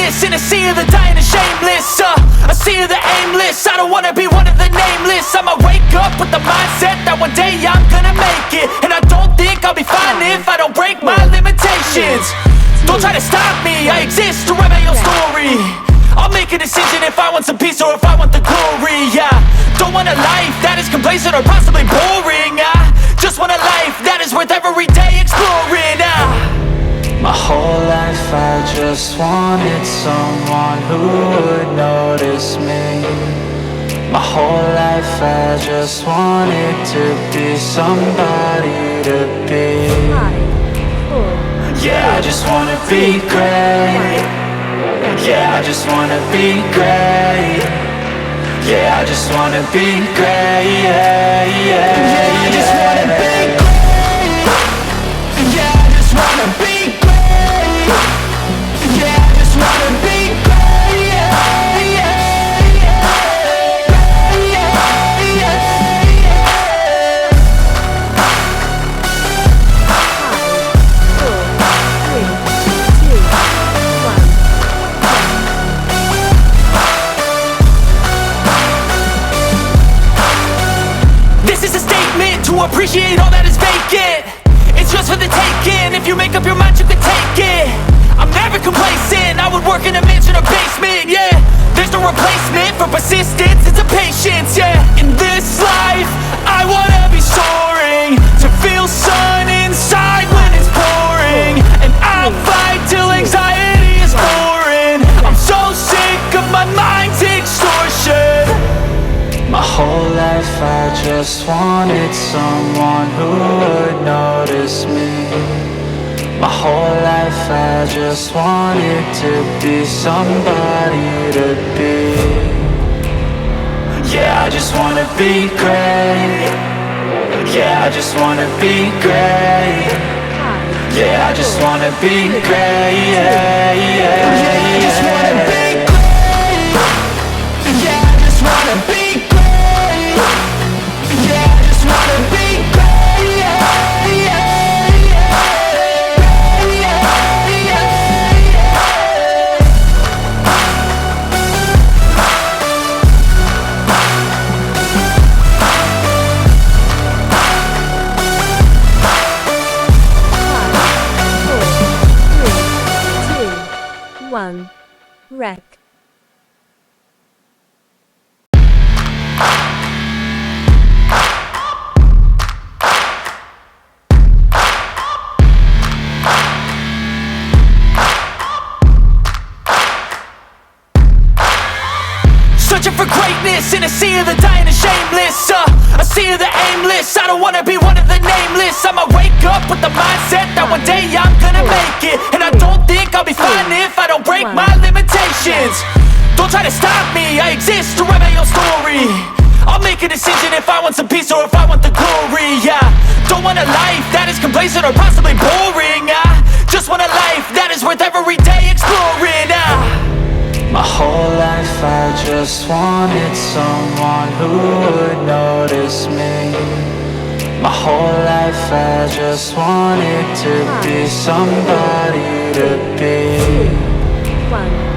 greatness in a sea of the dying and shameless. A sea of the aimless. I don't wanna be one of the nameless. I'ma wake up with the mindset that one day I'm gonna make it. And I don't think I'll be fine if I don't break my limitations. Don't try to stop me, I exist to write my own story. I'll make a decision if I want some peace or if I want the glory. Yeah, don't want a life that is complacent or possibly boring. I just want a life that is worth every day exploring. My whole life I just wanted someone who would notice me. My whole life I just wanted to be somebody to be. Yeah, I just wanna be great. Yeah, I just wanna be great. Yeah, I just wanna be great. Yeah, yeah, yeah, I just wanna be great. Yeah, I just wanna be great. Yeah, I just wanna be great. Yeah, yeah, yeah, yeah, yeah, yeah. 5, 4, 3, 2, 1. This is a statement to appreciate all that is vacant. It's just for the taking. If you make up your mind, you can take it. I'm never complacent. I would work in a mansion or basement. Yeah, there's no replacement for persistence. It's a patience. Yeah, in this life, I wanna be soaring, to feel sun inside when it's pouring. And I'll fight till anxiety is boring. I'm so sick of my mind's extortion. My whole life I just wanted someone who would notice me. My whole life I just wanted to be somebody to be. Yeah, I just wanna be great. Yeah, I just wanna be great. Yeah, I just wanna be great. Yeah, yeah, yeah, I just wanna be great. Yeah, I just wanna be great. Yeah, I just wanna be great. Yeah, yeah, yeah, yeah, yeah, yeah. One. Rec. Searching for greatness in a sea of the dying and shameless. A sea of the aimless. I don't wanna be one of the nameless. I'ma wake up with the mindset that one day I'm gonna make it. And I don't think I'll be fine if I don't break my limitations. Don't try to stop me, I exist to write my own story. I'll make a decision if I want some peace or if I want the glory. Yeah, don't want a life that is complacent or possibly boring. I just want a life that is worth every day exploring. My whole life I just wanted someone who would notice me. My whole life I just wanted to be somebody to be. 1.